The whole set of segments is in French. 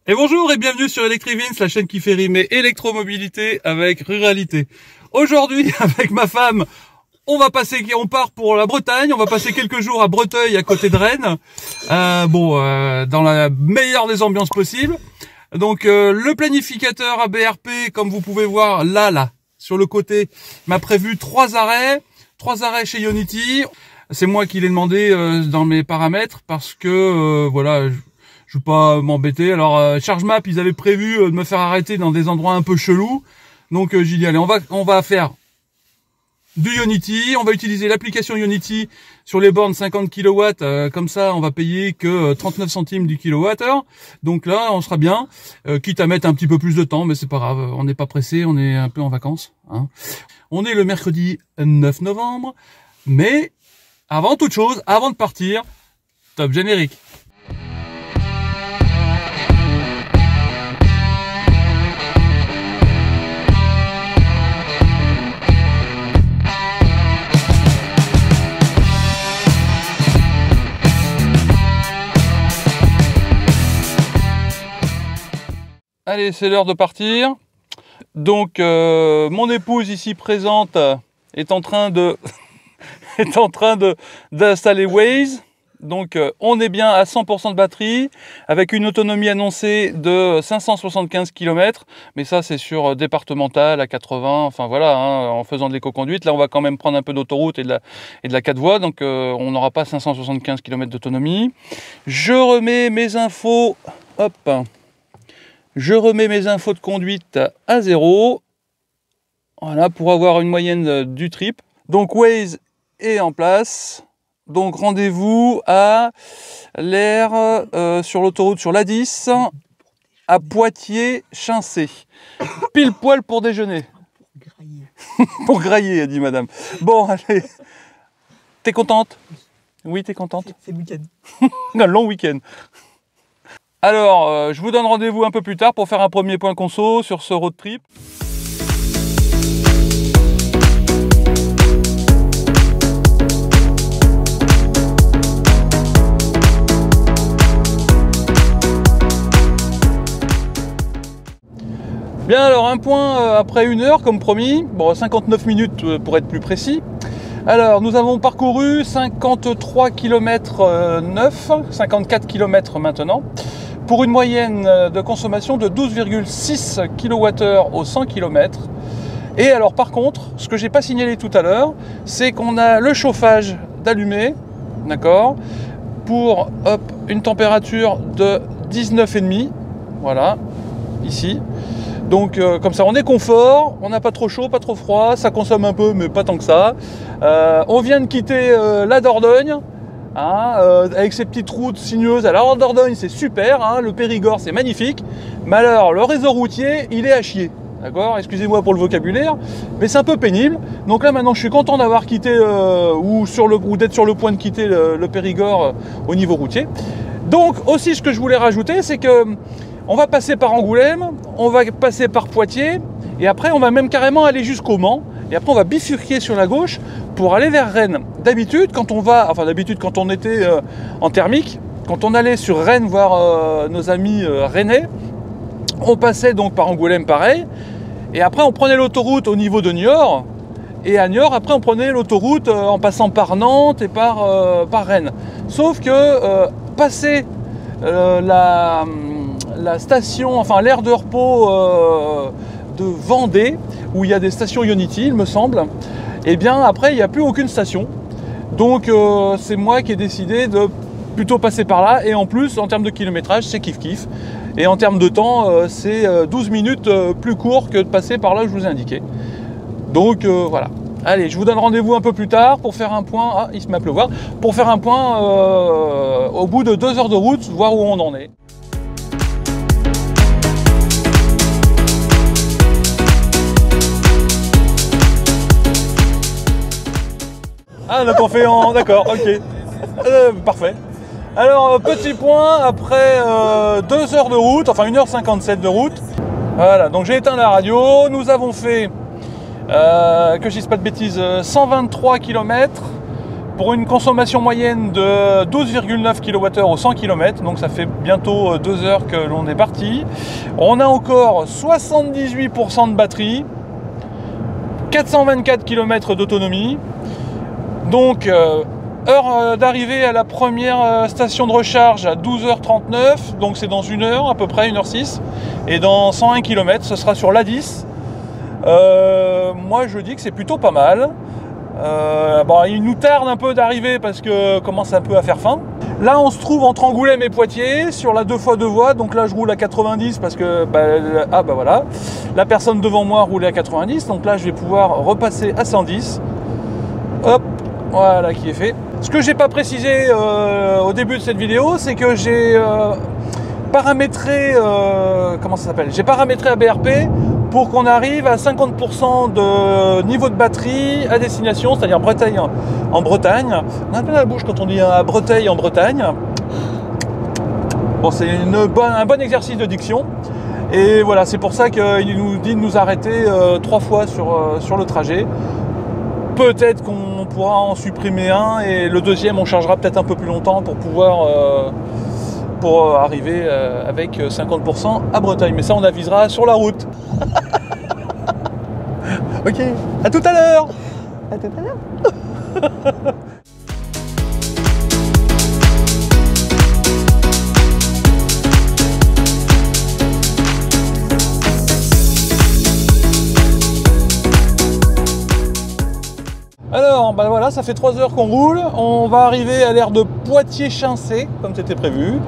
Et bonjour et bienvenue sur Electrivins, la chaîne qui fait rimer électromobilité avec ruralité. Aujourd'hui, avec ma femme, on part pour la Bretagne, on va passer quelques jours à Breteuil, à côté de Rennes. Dans la meilleure des ambiances possibles. Donc le planificateur ABRP, comme vous pouvez voir là, sur le côté, m'a prévu 3 arrêts chez Ionity. C'est moi qui l'ai demandé dans mes paramètres parce que voilà, je veux pas m'embêter. Alors ChargeMap, ils avaient prévu de me faire arrêter dans des endroits un peu chelous. Donc j'ai dit allez, on va faire du Ionity, on va utiliser l'application Ionity sur les bornes 50 kW, comme ça on va payer que 39 centimes du kilowattheure. Donc là on sera bien, quitte à mettre un petit peu plus de temps, mais c'est pas grave, on n'est pas pressé, on est un peu en vacances, hein. On est le mercredi 9 novembre, mais avant toute chose, avant de partir, top générique. Allez, c'est l'heure de partir. Donc, mon épouse ici présente est en train d'installer Waze. Donc, on est bien à 100% de batterie, avec une autonomie annoncée de 575 km. Mais ça, c'est sur départemental à 80. Enfin voilà, hein, en faisant de l'éco-conduite. Là, on va quand même prendre un peu d'autoroute et de la 4 voies. Donc, on n'aura pas 575 km d'autonomie. Je remets mes infos. Hop. Je remets mes infos de conduite à 0. Voilà, pour avoir une moyenne du trip. Donc Waze est en place. Donc rendez-vous à l'air sur l'autoroute sur l'A10 à Poitiers-Chincé. Pile poil pour déjeuner. Pour grailler. Pour grailler, a dit madame. Bon, allez. T'es contente? Oui, t'es contente? C'est le week-end. Un long week-end. Alors, je vous donne rendez-vous un peu plus tard pour faire un premier point conso sur ce road trip. Bien, alors un point après 1 heure comme promis, bon 59 minutes pour être plus précis. Alors nous avons parcouru 53 km 9, 54 km maintenant, pour une moyenne de consommation de 12,6 kWh au 100 km. Et alors par contre, ce que j'ai pas signalé tout à l'heure, c'est qu'on a le chauffage d'allumé, d'accord, pour une température de 19,5, voilà, ici. Donc comme ça on est confort, on n'a pas trop chaud, pas trop froid, ça consomme un peu mais pas tant que ça. On vient de quitter la Dordogne, hein, avec ses petites routes sinueuses. Alors la Dordogne c'est super, hein, le Périgord c'est magnifique, mais alors le réseau routier il est à chier. D'accord, excusez-moi pour le vocabulaire, mais c'est un peu pénible. Donc là maintenant je suis content d'avoir quitté ou d'être sur le point de quitter le Périgord au niveau routier. Donc aussi ce que je voulais rajouter, c'est que on va passer par Angoulême, on va passer par Poitiers, et après on va même carrément aller jusqu'au Mans, et après on va bifurquer sur la gauche pour aller vers Rennes. D'habitude, quand on était en thermique, quand on allait sur Rennes voir nos amis rennais, on passait donc par Angoulême pareil, et après on prenait l'autoroute au niveau de Niort, et à Niort, après on prenait l'autoroute en passant par Nantes et par Rennes. Sauf que passer la station, enfin l'aire de repos de Vendée, où il y a des stations Ionity, il me semble, et bien après il n'y a plus aucune station. Donc c'est moi qui ai décidé de plutôt passer par là, et en plus en termes de kilométrage c'est kiff-kiff, et en termes de temps c'est 12 minutes plus court que de passer par là où je vous ai indiqué. Donc voilà. Allez, je vous donne rendez-vous un peu plus tard pour faire un point, ah il se met à pleuvoir, pour faire un point au bout de 2 heures de route, voir où on en est. Ah donc on fait en... d'accord, ok. Parfait. Alors petit point, après 2 heures de route, enfin 1h57 de route. Voilà, donc j'ai éteint la radio, nous avons fait, que je dise pas de bêtises, 123 km pour une consommation moyenne de 12,9 kWh au 100 km, donc ça fait bientôt 2 heures que l'on est parti. On a encore 78% de batterie, 424 km d'autonomie, donc heure d'arrivée à la première station de recharge à 12h39, donc c'est dans 1 heure à peu près, 1h06, et dans 101 km ce sera sur l'A10. Moi je dis que c'est plutôt pas mal. Bon, il nous tarde un peu d'arriver parce que commence un peu à faire faim. Là on se trouve entre Angoulême et Poitiers sur la 2x2 voies, donc là je roule à 90 parce que voilà, la personne devant moi roulait à 90, donc là je vais pouvoir repasser à 110. Hop, voilà qui est fait. Ce que j'ai pas précisé au début de cette vidéo, c'est que j'ai paramétré comment ça s'appelle, j'ai paramétré à BRP pour qu'on arrive à 50% de niveau de batterie à destination, c'est-à-dire Bretagne en Bretagne. On a plein la bouche quand on dit à Breteuil en Bretagne. Bon, c'est un bon exercice de diction. Et voilà, c'est pour ça qu'il nous dit de nous arrêter 3 fois sur le trajet. Peut-être qu'on pourra en supprimer un et le deuxième on chargera peut-être un peu plus longtemps pour pouvoir arriver avec 50% à Bretagne. Mais ça on avisera sur la route. Ok, à tout à l'heure. À tout à l'heure. Alors, ben voilà, ça fait 3 heures qu'on roule. On va arriver à l'aire de Poitiers-Chincé, comme c'était prévu.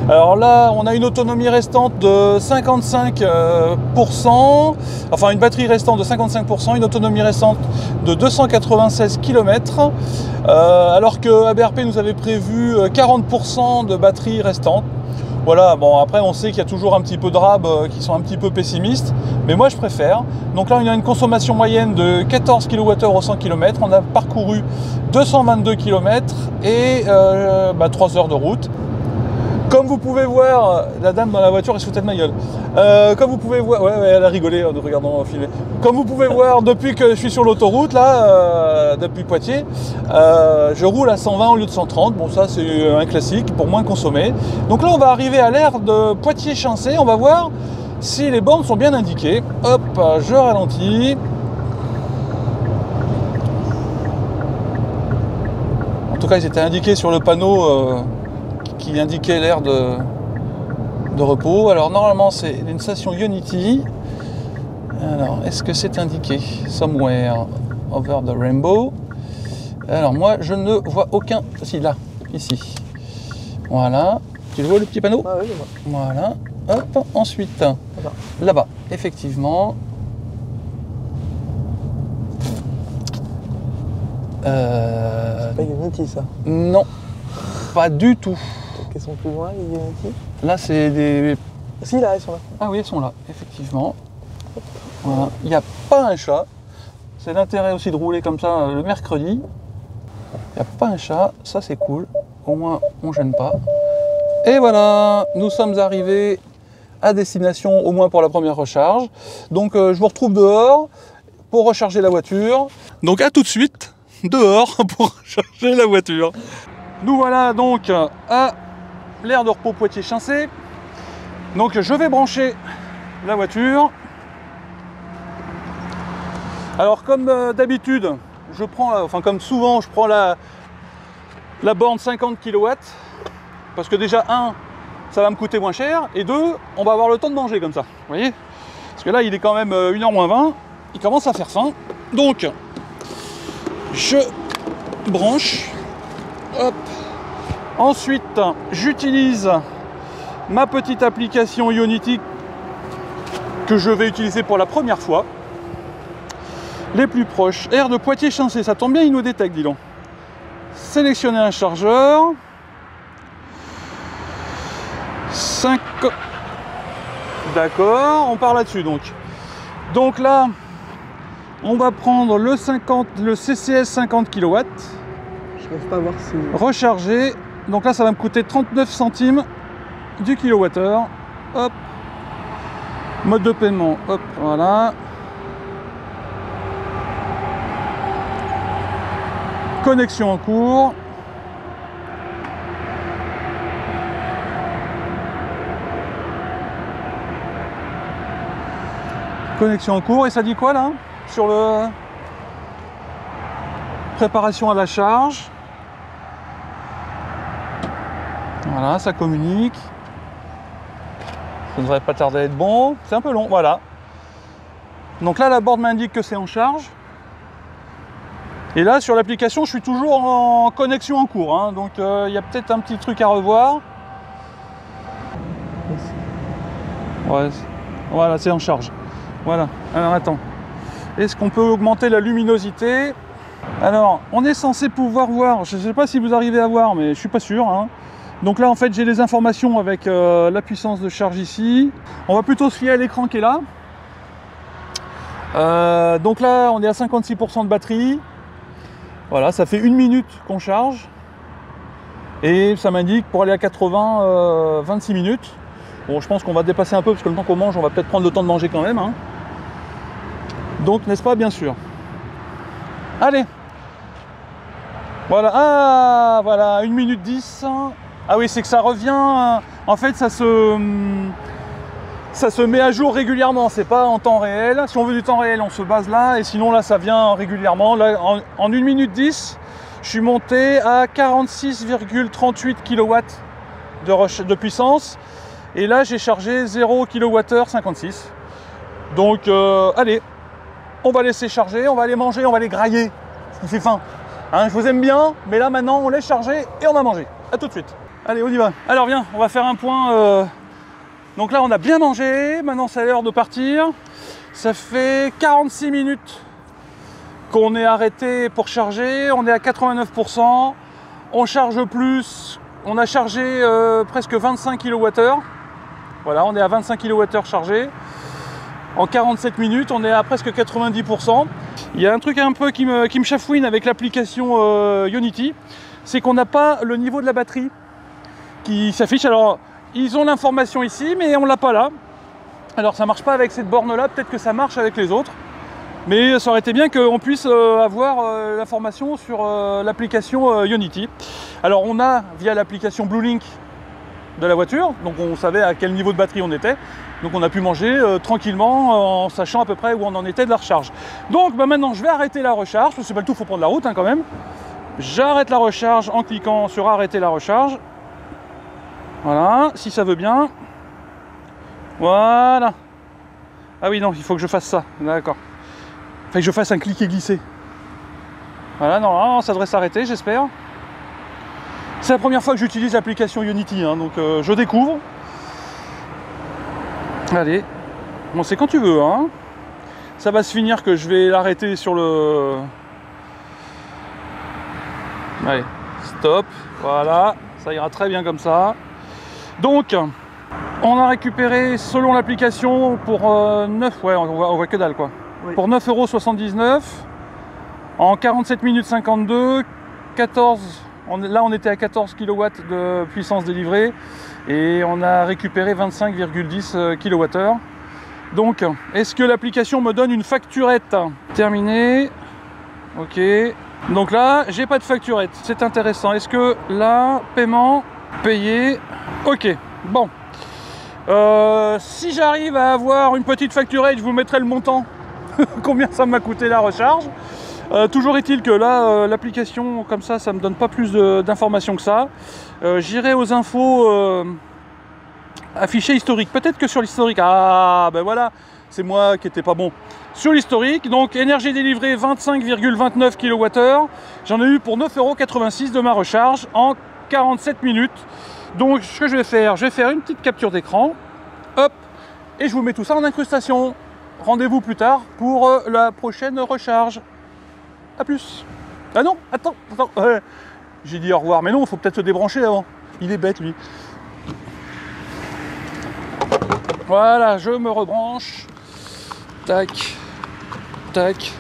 Alors là, on a une autonomie restante de 55%, enfin une batterie restante de 55%, une autonomie restante de 296 km, alors que BRP nous avait prévu 40% de batterie restante. Voilà, bon après on sait qu'il y a toujours un petit peu de rab qui sont un petit peu pessimistes, mais moi je préfère. Donc là on a une consommation moyenne de 14 kWh au 100 km, on a parcouru 222 km et 3 heures de route. Comme vous pouvez voir, la dame dans la voiture elle se foutait de ma gueule. Comme vous pouvez voir, ouais, elle a rigolé en nous regardant filmer. Comme vous pouvez voir, depuis que je suis sur l'autoroute, là, depuis Poitiers, je roule à 120 au lieu de 130. Bon, ça c'est un classique pour moins consommer. Donc là, on va arriver à l'aire de Poitiers-Chincé. On va voir si les bornes sont bien indiquées. Hop, je ralentis. En tout cas, ils étaient indiqués sur le panneau qui indiquait l'aire de repos. Alors normalement c'est une station Ionity. Alors est-ce que c'est indiqué somewhere over the rainbow? Alors moi je ne vois aucun. Si, là, ici. Voilà. Tu le vois le petit panneau? Ah oui, voilà. Hop, ensuite là-bas, effectivement. C'est pas Ionity ça? Non, pas du tout. Elles sont plus loin, les Ionity? Là, c'est des... Si, là, elles sont là. Ah oui, elles sont là, effectivement. Voilà. Il n'y a pas un chat. C'est l'intérêt aussi de rouler comme ça le mercredi. Il n'y a pas un chat, ça c'est cool. Au moins, on ne gêne pas. Et voilà, nous sommes arrivés à destination, au moins pour la première recharge. Donc, je vous retrouve dehors pour recharger la voiture. Donc, à tout de suite, dehors pour recharger la voiture. Nous voilà donc à l'aire de repos Poitiers-Chincé. Donc je vais brancher la voiture. Alors comme d'habitude, je prends, enfin comme souvent, je prends la borne 50 kW. Parce que déjà, 1, ça va me coûter moins cher. Et 2, on va avoir le temps de manger comme ça. Vous voyez? Parce que là, il est quand même 1h moins 20. Il commence à faire faim. Donc, je branche. Hop. Ensuite, j'utilise ma petite application Ionity que je vais utiliser pour la première fois. Les plus proches, aire de Poitiers-Chincé, ça tombe bien, il nous détecte, dis donc. Sélectionner un chargeur. 5. D'accord, on part là-dessus donc. Donc là, on va prendre le CCS 50 kW. Je n'arrive pas à voir si... Recharger. Donc là, ça va me coûter 39 centimes du kilowattheure. Hop. Mode de paiement. Hop, voilà. Connexion en cours. Connexion en cours, et ça dit quoi là sur le préparation à la charge? Voilà, ça communique. Ça ne devrait pas tarder à être bon. C'est un peu long, voilà. Donc là, la borne m'indique que c'est en charge. Et là, sur l'application, je suis toujours en connexion en cours, hein. Donc il y a peut-être un petit truc à revoir. Ouais, voilà, c'est en charge. Voilà, alors attends. Est-ce qu'on peut augmenter la luminosité? Alors, on est censé pouvoir voir, je ne sais pas si vous arrivez à voir, mais je suis pas sûr, hein. Donc là, en fait, j'ai les informations avec la puissance de charge ici. On va plutôt se fier à l'écran qui est là. Donc là, on est à 56% de batterie. Voilà, ça fait 1 minute qu'on charge. Et ça m'indique pour aller à 80, 26 minutes. Bon, je pense qu'on va dépasser un peu, parce que le temps qu'on mange, on va peut-être prendre le temps de manger quand même, hein. Donc, n'est-ce pas, bien sûr. Allez. Voilà, ah, voilà, 1 minute 10. Ah oui, c'est que ça revient, en fait, ça se met à jour régulièrement, c'est pas en temps réel. Si on veut du temps réel, on se base là, et sinon là, ça vient régulièrement. Là, en 1 minute 10, je suis monté à 46,38 kW de puissance, et là, j'ai chargé 0 kWh 56. Donc, allez, on va laisser charger, on va aller manger, on va aller grailler, parce qu'il fait faim. Hein, je vous aime bien, mais là, maintenant, on laisse charger et on va manger. A tout de suite. Allez, on y va. Alors, viens, on va faire un point... Donc là, on a bien mangé, maintenant c'est l'heure de partir. Ça fait 46 minutes qu'on est arrêté pour charger, on est à 89%. On charge plus, on a chargé presque 25 kWh. Voilà, on est à 25 kWh chargé. En 47 minutes, on est à presque 90%. Il y a un truc un peu qui me chafouine avec l'application Ionity, c'est qu'on n'a pas le niveau de la batterie qui s'affiche. Alors, ils ont l'information ici, mais on l'a pas là. Alors ça marche pas avec cette borne là, peut-être que ça marche avec les autres. Mais ça aurait été bien qu'on puisse avoir l'information sur l'application Ionity. Alors on a, via l'application Bluelink de la voiture, donc on savait à quel niveau de batterie on était. Donc on a pu manger tranquillement en sachant à peu près où on en était de la recharge. Donc bah, maintenant je vais arrêter la recharge, parce que c'est pas le tout, il faut prendre la route hein, quand même. J'arrête la recharge en cliquant sur arrêter la recharge. Voilà, si ça veut bien. Voilà. Ah oui, non, il faut que je fasse ça. D'accord. Il faut que je fasse un cliquer glisser. Voilà, non, ça devrait s'arrêter, j'espère. C'est la première fois que j'utilise l'application Ionity, hein, donc je découvre. Allez. Bon, c'est quand tu veux, hein. Ça va se finir que je vais l'arrêter sur le... Allez, stop. Voilà, ça ira très bien comme ça. Donc, on a récupéré, selon l'application, pour 9, ouais, on voit que dalle, quoi. Oui. Pour 9,79 € en 47 minutes 52, 14, là on était à 14 kW de puissance délivrée, et on a récupéré 25,10 kWh. Donc, est-ce que l'application me donne une facturette? Terminé. Ok. Donc là, j'ai pas de facturette, c'est intéressant. Est-ce que là, paiement, payé? Ok, bon. Si j'arrive à avoir une petite facturette, je vous mettrai le montant. Combien ça m'a coûté la recharge. Toujours est-il que là, l'application comme ça me donne pas plus d'informations que ça. J'irai aux infos affichées historiques. Peut-être que sur l'historique, ah ben voilà, c'est moi qui n'étais pas bon. Sur l'historique, donc énergie délivrée 25,29 kWh. J'en ai eu pour 9,86 € de ma recharge en 47 minutes. Donc ce que je vais faire une petite capture d'écran, hop, et je vous mets tout ça en incrustation. Rendez-vous plus tard pour la prochaine recharge. A plus. Ah non, attends. J'ai dit au revoir, mais non, il faut peut-être se débrancher avant. Il est bête lui. Voilà, je me rebranche. Tac, tac.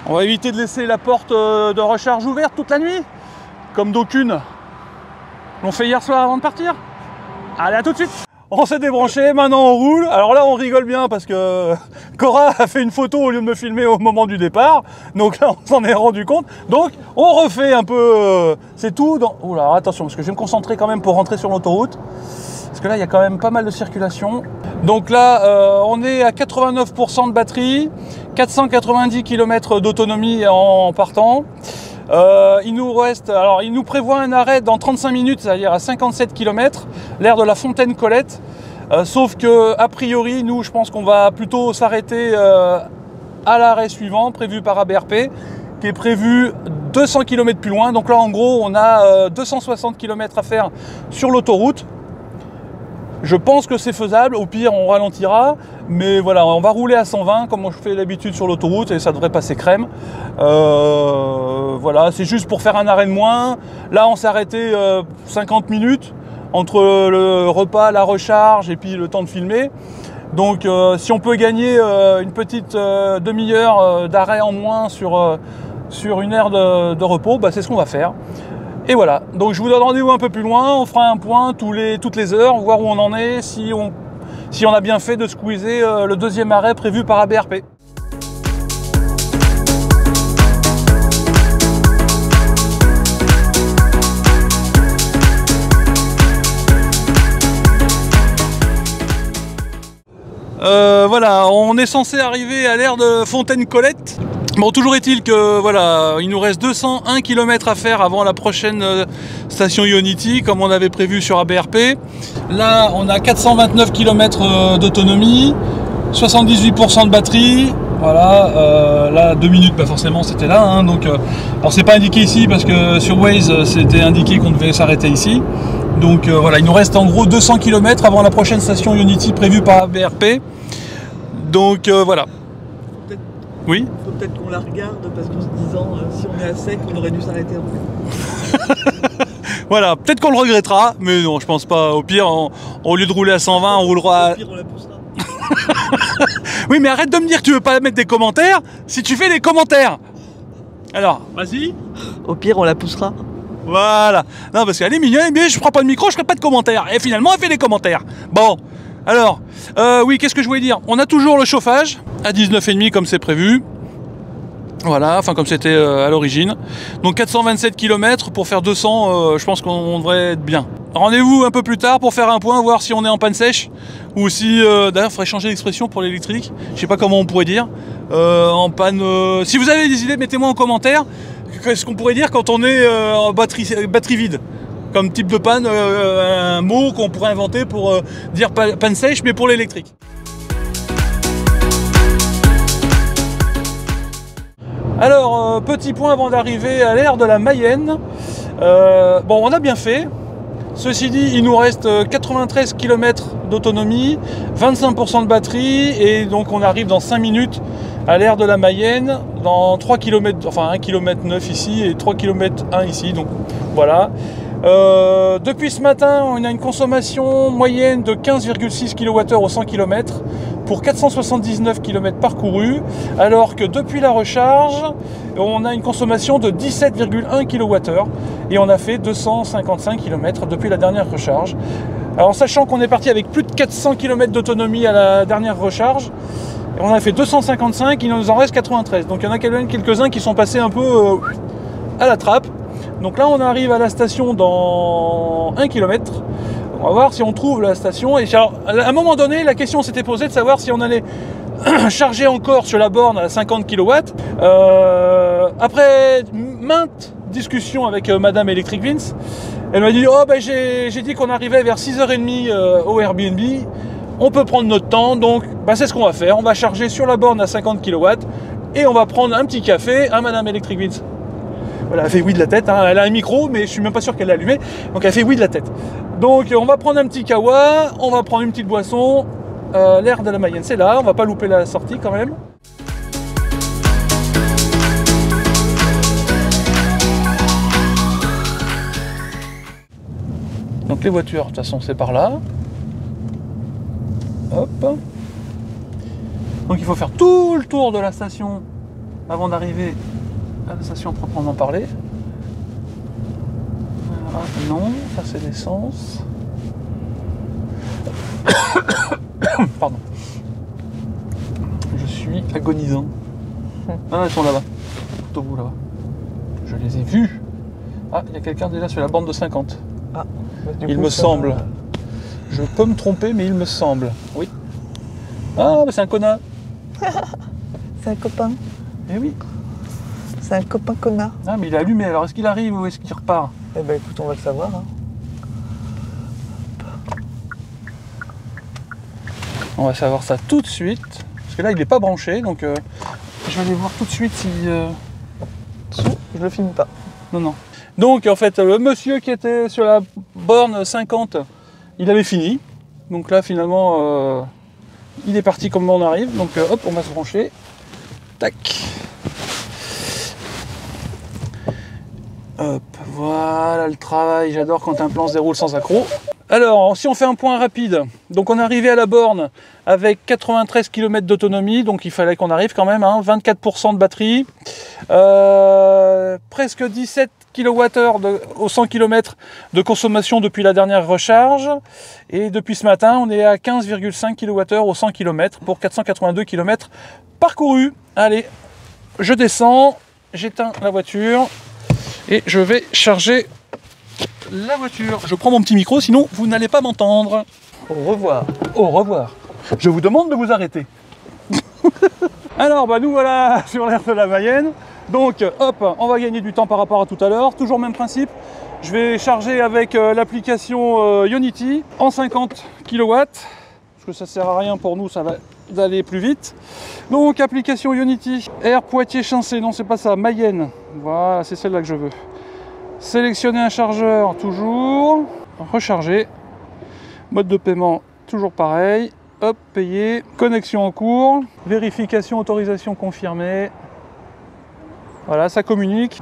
On va éviter de laisser la porte de recharge ouverte toute la nuit, comme d'aucunes l'ont fait hier soir avant de partir. Allez, à tout de suite. on s'est débranché, maintenant on roule. Alors là on rigole bien parce que Cora a fait une photo au lieu de me filmer au moment du départ. Donc là on s'en est rendu compte. Donc on refait un peu, c'est tout. Oula, attention parce que je vais me concentrer quand même pour rentrer sur l'autoroute. Parce que là il y a quand même pas mal de circulation. Donc là on est à 89% de batterie, 490 km d'autonomie en partant. Il nous reste, alors il nous prévoit un arrêt dans 35 minutes, c'est-à-dire à 57 km, l'aire de la Fontaine-Colette. Sauf que, a priori, nous, je pense qu'on va plutôt s'arrêter à l'arrêt suivant, prévu par ABRP, qui est prévu 200 km plus loin. Donc là, en gros, on a 260 km à faire sur l'autoroute. Je pense que c'est faisable, au pire on ralentira, mais voilà, on va rouler à 120 comme je fais l'habitude sur l'autoroute et ça devrait passer crème. Voilà, c'est juste pour faire un arrêt de moins. Là on s'est arrêté 50 minutes entre le repas, la recharge et puis le temps de filmer. Donc si on peut gagner une petite demi-heure d'arrêt en moins sur une aire de repos, bah, c'est ce qu'on va faire. Et voilà, donc je vous donne rendez-vous un peu plus loin, on fera un point toutes les heures, voir où on en est, si on a bien fait de squeezer le deuxième arrêt prévu par ABRP. Voilà, on est censé arriver à l'aire de Fontaine-Colette. Bon, toujours est-il que voilà, il nous reste 201 km à faire avant la prochaine station Ionity, comme on avait prévu sur ABRP. Là, on a 429 km d'autonomie, 78% de batterie. Voilà, là 2 minutes, bah forcément c'était là. Hein, donc, alors c'est pas indiqué ici parce que sur Waze c'était indiqué qu'on devait s'arrêter ici. Donc voilà, il nous reste en gros 200 km avant la prochaine station Ionity prévue par ABRP. Donc voilà. Oui. Il faut peut-être qu'on la regarde parce qu'en se disant si on est à sec, on aurait dû s'arrêter en fait. Voilà, peut-être qu'on le regrettera, mais non, je pense pas. Au pire, au lieu de rouler à 120, on roulera. Au pire, on la poussera. Oui, mais arrête de me dire que tu veux pas mettre des commentaires si tu fais des commentaires. Alors, vas-y. Au pire, on la poussera. Voilà. Non, parce qu'elle est mignonne, mais je prends pas de micro, je ferai pas de commentaires. Et finalement, elle fait des commentaires. Bon. Alors, oui, qu'est-ce que je voulais dire? On a toujours le chauffage à 19,5 comme c'est prévu. Voilà, enfin comme c'était à l'origine. Donc 427 km pour faire 200, je pense qu'on devrait être bien. Rendez-vous un peu plus tard pour faire un point, voir si on est en panne sèche. Ou si, d'ailleurs, il faudrait changer l'expression pour l'électrique. Je sais pas comment on pourrait dire. En panne... si vous avez des idées, mettez-moi en commentaire. Qu'est-ce qu'on pourrait dire quand on est en batterie vide? Comme type de panne, un mot qu'on pourrait inventer pour dire panne sèche, mais pour l'électrique. Alors, petit point avant d'arriver à l'aire de la Mayenne. Bon, on a bien fait. Ceci dit, il nous reste 93 km d'autonomie, 25% de batterie, et donc on arrive dans 5 minutes à l'aire de la Mayenne, dans 3 km, enfin 1 km 9 ici et 3 km 1 ici, donc voilà. Depuis ce matin, on a une consommation moyenne de 15,6 kWh au 100 km pour 479 km parcourus, alors que depuis la recharge, on a une consommation de 17,1 kWh et on a fait 255 km depuis la dernière recharge. Alors, sachant qu'on est parti avec plus de 400 km d'autonomie à la dernière recharge, on a fait 255, il nous en reste 93. Donc il y en a quelques-uns qui sont passés un peu à la trappe. Donc là, on arrive à la station dans 1 km. On va voir si on trouve la station. Et alors, à un moment donné, la question s'était posée de savoir si on allait charger encore sur la borne à 50 kW. Après maintes discussions avec Madame Electric Vince, elle m'a dit « Oh, ben j'ai dit qu'on arrivait vers 6h30 au Airbnb. On peut prendre notre temps, donc ben, c'est ce qu'on va faire. On va charger sur la borne à 50 kW et on va prendre un petit café à Madame Electric Vince. » Voilà, elle fait oui de la tête, hein. Elle a un micro, mais je suis même pas sûr qu'elle l'a allumé, donc elle fait oui de la tête. Donc on va prendre un petit kawa, on va prendre une petite boisson, l'aire de la Mayenne c'est là, on va pas louper la sortie quand même. Donc les voitures, de toute façon c'est par là. Hop. Donc il faut faire tout le tour de la station avant d'arriver à la station proprement parler. Ah, non, ça c'est l'essence. Pardon. Je suis agonisant. Ah, ils sont là-bas. Tout au bout là-bas. Je les ai vus. Ah, il y a quelqu'un déjà sur la bande de 50. Ah, bah, Il me semble. Je peux me tromper, mais il me semble. Oui. Ah, bah c'est un connard. C'est un copain. Eh oui. C'est un copain connard. Ah, mais il est allumé. Alors, est-ce qu'il arrive ou est-ce qu'il repart? Eh ben écoute, on va le savoir. Hein. On va savoir ça tout de suite. Parce que là, il n'est pas branché. Donc, je vais aller voir tout de suite si... Je le filme pas. Non, non. Donc, en fait, le monsieur qui était sur la borne 50, il avait fini. Donc là, finalement, il est parti comme on arrive. Donc, hop, on va se brancher. Tac. Hop, voilà le travail. J'adore quand un plan se déroule sans accroc. Alors, si on fait un point rapide, donc on est arrivé à la borne avec 93 km d'autonomie, donc il fallait qu'on arrive quand même, hein, 24% de batterie, presque 17 kWh au 100 km de consommation depuis la dernière recharge, et depuis ce matin, on est à 15,5 kWh au 100 km pour 482 km parcourus. Allez, je descends, j'éteins la voiture et je vais charger la voiture. Je prends mon petit micro, sinon vous n'allez pas m'entendre. Au revoir. Au revoir. Je vous demande de vous arrêter. Alors, bah nous voilà sur l'aire de la Mayenne. Donc, hop, on va gagner du temps par rapport à tout à l'heure. Toujours le même principe. Je vais charger avec l'application Ionity en 50 kW. Parce que ça sert à rien pour nous, ça va aller plus vite. Donc, application Ionity. Air Poitiers-Chancé. Non, c'est pas ça. Mayenne. Voilà, c'est celle-là que je veux. Sélectionner un chargeur, toujours. Recharger. Mode de paiement, toujours pareil. Hop, payer. Connexion en cours. Vérification, autorisation confirmée. Voilà, ça communique.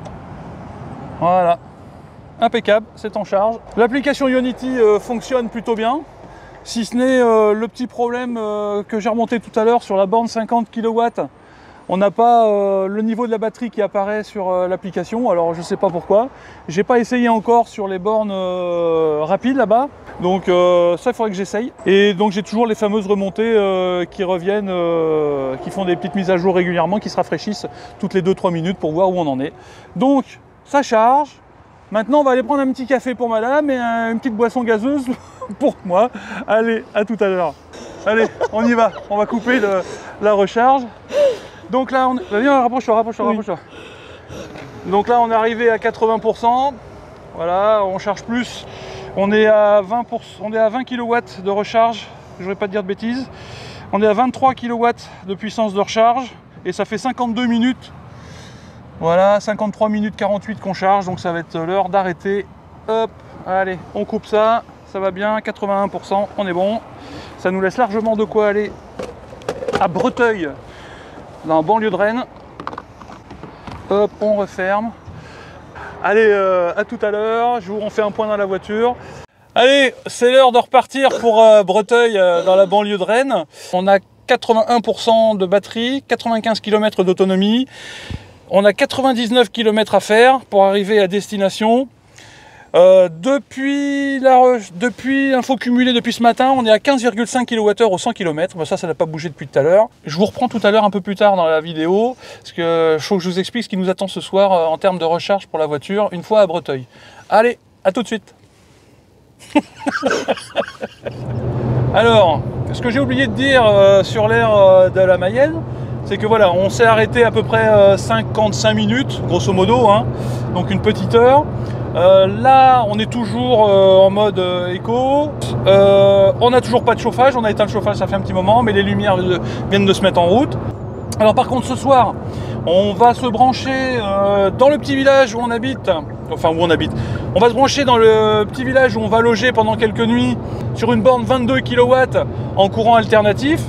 Voilà. Impeccable, c'est en charge. L'application Ionity fonctionne plutôt bien. Si ce n'est le petit problème que j'ai remonté tout à l'heure sur la borne 50 kW. On n'a pas le niveau de la batterie qui apparaît sur l'application, alors je ne sais pas pourquoi. J'ai pas essayé encore sur les bornes rapides là-bas, donc ça il faudrait que j'essaye. Et donc j'ai toujours les fameuses remontées qui reviennent, qui font des petites mises à jour régulièrement, qui se rafraîchissent toutes les 2-3 minutes pour voir où on en est. Donc ça charge. Maintenant on va aller prendre un petit café pour madame et une petite boisson gazeuse pour moi. Allez, à tout à l'heure. Allez, on y va, on va couper la recharge. Donc là, viens, rapproche-toi. Oui. Donc là, on est arrivé à 80%. Voilà, on charge plus. On est à 20%, on est à 20 kW de recharge. Je ne vais pas te dire de bêtises. On est à 23 kW de puissance de recharge. Et ça fait 52 minutes. Voilà, 53 minutes 48 qu'on charge. Donc ça va être l'heure d'arrêter. Hop, allez, on coupe ça. Ça va bien, 81%, on est bon. Ça nous laisse largement de quoi aller à Breteuil, dans la banlieue de Rennes. Hop, on referme. Allez, à tout à l'heure. On fait un point dans la voiture. Allez, c'est l'heure de repartir pour Breteuil, dans la banlieue de Rennes. On a 81% de batterie, 95 km d'autonomie. On a 99 km à faire pour arriver à destination. Depuis l'info cumulée depuis ce matin, on est à 15,5 kWh au 100 km. Ben ça n'a pas bougé depuis tout à l'heure. Je vous reprends tout à l'heure un peu plus tard dans la vidéo, parce que il faut que je vous explique ce qui nous attend ce soir en termes de recharge pour la voiture, une fois à Breteuil. Allez, à tout de suite. Alors, ce que j'ai oublié de dire sur l'aire de la Mayenne, c'est que voilà, on s'est arrêté à peu près 55 minutes, grosso modo, hein, donc une petite heure. Là, on est toujours en mode éco. On n'a toujours pas de chauffage. On a éteint le chauffage, ça fait un petit moment, mais les lumières viennent de se mettre en route. Alors par contre, ce soir, on va se brancher dans le petit village où on habite. Enfin, où on habite. On va se brancher dans le petit village où on va loger pendant quelques nuits sur une borne 22 kW en courant alternatif.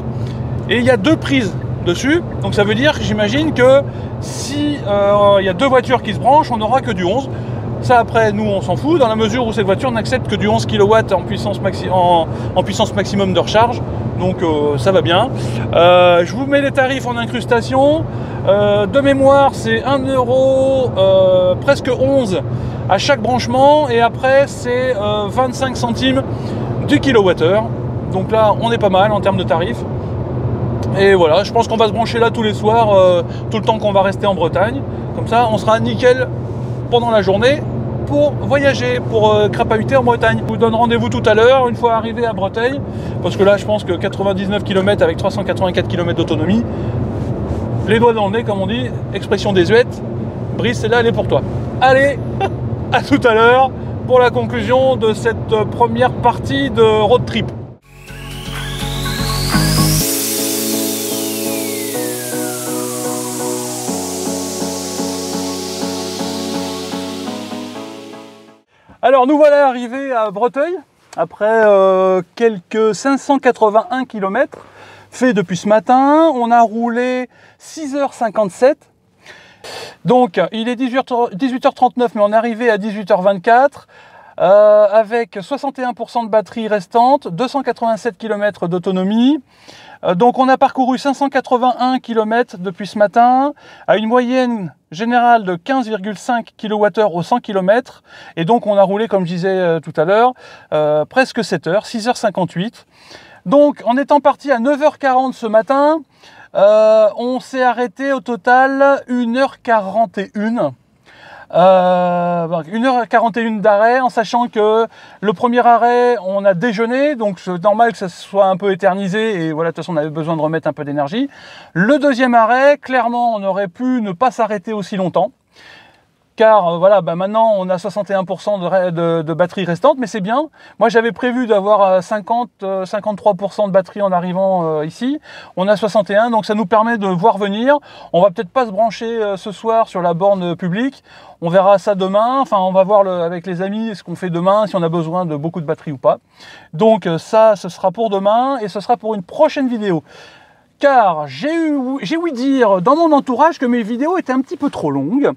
Et il y a 2 prises dessus. Donc ça veut dire que j'imagine que si il y a 2 voitures qui se branchent, on n'aura que du 11. Ça après, nous on s'en fout, dans la mesure où cette voiture n'accepte que du 11 kW en puissance maximum de recharge. Donc ça va bien. Je vous mets les tarifs en incrustation. De mémoire, c'est 1 euro, presque 11 à chaque branchement. Et après, c'est 25 centimes du kilowattheure. Donc là, on est pas mal en termes de tarifs. Et voilà, je pense qu'on va se brancher là tous les soirs, tout le temps qu'on va rester en Bretagne. Comme ça, on sera nickel pendant la journée pour voyager, pour crapahuter en Bretagne. Je vous donne rendez-vous tout à l'heure, une fois arrivé à Breteuil, parce que là, je pense que 99 km avec 384 km d'autonomie, les doigts dans le nez, comme on dit, expression désuète. Brice, celle-là, elle est pour toi. Allez, à tout à l'heure pour la conclusion de cette première partie de road trip. Alors nous voilà arrivés à Breteuil après quelques 581 km faits depuis ce matin. On a roulé 6h57. Donc il est 18h39 mais on est arrivé à 18h24 avec 61% de batterie restante, 287 km d'autonomie. Donc on a parcouru 581 km depuis ce matin à une moyenne générale de 15,5 kWh au 100 km et donc on a roulé, comme je disais tout à l'heure, presque 7 heures, 6h58. Donc en étant parti à 9h40 ce matin, on s'est arrêté au total 1h41. 1h41 d'arrêt, en sachant que le premier arrêt, on a déjeuné, donc c'est normal que ça soit un peu éternisé, et voilà, de toute façon on avait besoin de remettre un peu d'énergie. Le deuxième arrêt, clairement, on aurait pu ne pas s'arrêter aussi longtemps, car voilà, maintenant on a 61% de batterie restante, mais c'est bien. Moi j'avais prévu d'avoir 53% de batterie en arrivant ici. On a 61, donc ça nous permet de voir venir. On va peut-être pas se brancher ce soir sur la borne publique. On verra ça demain. Enfin, on va voir avec les amis ce qu'on fait demain, si on a besoin de beaucoup de batterie ou pas. Donc ça, ce sera pour demain et ce sera pour une prochaine vidéo. Car j'ai ouï dire dans mon entourage que mes vidéos étaient un petit peu trop longues.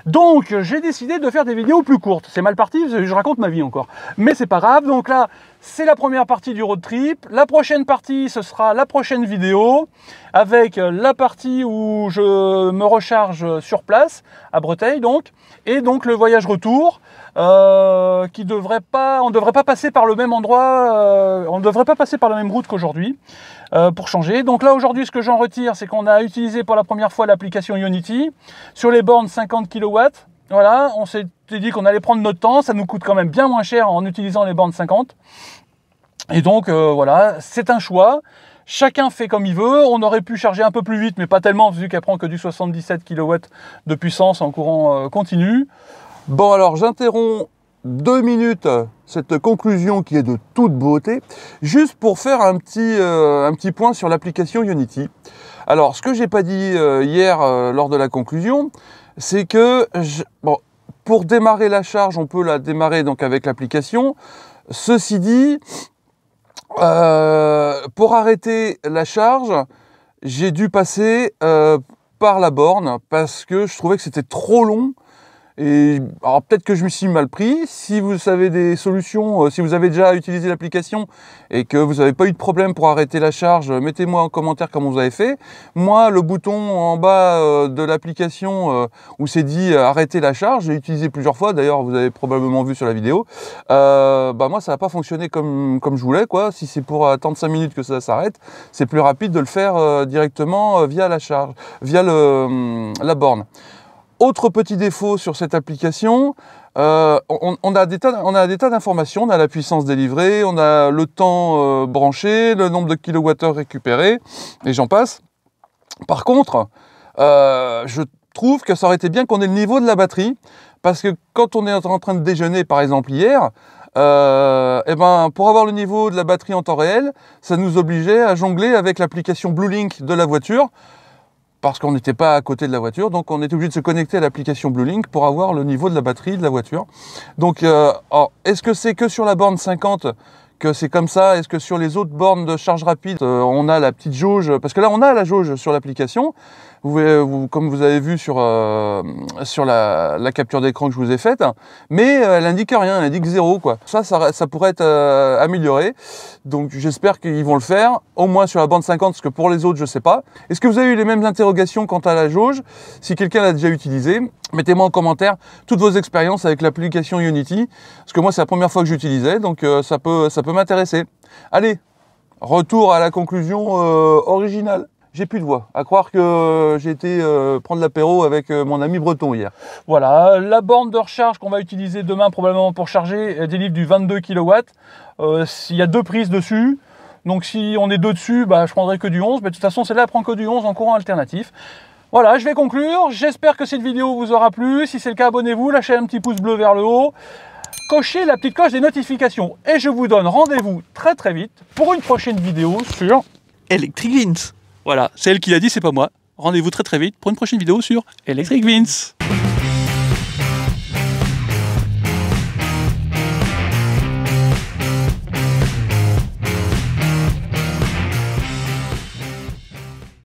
Donc j'ai décidé de faire des vidéos plus courtes. C'est mal parti, je raconte ma vie encore. Mais c'est pas grave, donc là, c'est la première partie du road trip. La prochaine partie, ce sera la prochaine vidéo, avec la partie où je me recharge sur place, à Breteuil donc, et donc le voyage retour. On ne devrait pas passer par le même endroit, on ne devrait pas passer par la même route qu'aujourd'hui pour changer. Donc là aujourd'hui ce que j'en retire, c'est qu'on a utilisé pour la première fois l'application Ionity sur les bornes 50 kW. Voilà, on s'est dit qu'on allait prendre notre temps, ça nous coûte quand même bien moins cher en utilisant les bornes 50. Et donc voilà, c'est un choix. Chacun fait comme il veut. On aurait pu charger un peu plus vite, mais pas tellement, vu qu'elle prend que du 77 kW de puissance en courant continu. Bon, alors j'interromps 2 minutes cette conclusion qui est de toute beauté, juste pour faire un petit point sur l'application Ionity. Alors, ce que j'ai pas dit hier lors de la conclusion, c'est que pour démarrer la charge, on peut la démarrer donc avec l'application. Ceci dit, pour arrêter la charge, j'ai dû passer par la borne parce que je trouvais que c'était trop long. Et alors peut-être que je me suis mal pris. Si vous savez des solutions, si vous avez déjà utilisé l'application et que vous n'avez pas eu de problème pour arrêter la charge, mettez-moi en commentaire comment vous avez fait. Moi, le bouton en bas de l'application où c'est dit arrêter la charge, j'ai utilisé plusieurs fois. D'ailleurs, vous avez probablement vu sur la vidéo. Moi, ça n'a pas fonctionné comme je voulais, quoi. Si c'est pour attendre 5 minutes que ça s'arrête, c'est plus rapide de le faire directement via la charge, via la borne. Autre petit défaut sur cette application, on a des tas d'informations, on a la puissance délivrée, on a le temps branché, le nombre de kilowattheures récupérés, et j'en passe. Par contre, je trouve que ça aurait été bien qu'on ait le niveau de la batterie, parce que quand on est en train de déjeuner, par exemple hier, pour avoir le niveau de la batterie en temps réel, ça nous obligeait à jongler avec l'application Bluelink de la voiture, parce qu'on n'était pas à côté de la voiture, donc on était obligé de se connecter à l'application Bluelink pour avoir le niveau de la batterie de la voiture. Donc, est-ce que c'est que sur la borne 50 que c'est comme ça? Est-ce que sur les autres bornes de charge rapide, on a la petite jauge? Parce que là, on a la jauge sur l'application. Comme vous avez vu sur la capture d'écran que je vous ai faite, mais elle indique rien, elle indique 0, quoi. Ça pourrait être amélioré. Donc j'espère qu'ils vont le faire, au moins sur la bande 50, parce que pour les autres, je ne sais pas. Est-ce que vous avez eu les mêmes interrogations quant à la jauge? Si quelqu'un l'a déjà utilisé, mettez-moi en commentaire toutes vos expériences avec l'application Ionity, parce que moi, c'est la première fois que j'utilisais, donc ça peut m'intéresser. Allez, Retour à la conclusion originale. J'ai plus de voix, à croire que j'ai été prendre l'apéro avec mon ami breton hier. Voilà, la borne de recharge qu'on va utiliser demain probablement pour charger, elle délivre du 22 kW. Il y a 2 prises dessus, donc si on est 2 dessus, bah, je prendrai que du 11, mais de toute façon celle-là prend que du 11 en courant alternatif. Voilà, je vais conclure, j'espère que cette vidéo vous aura plu. Si c'est le cas, abonnez-vous, lâchez un petit pouce bleu vers le haut, cochez la petite cloche des notifications et je vous donne rendez-vous très très vite pour une prochaine vidéo sur Electric Vince. Voilà, c'est elle qui l'a dit, c'est pas moi. Rendez-vous très très vite pour une prochaine vidéo sur Electric Vince.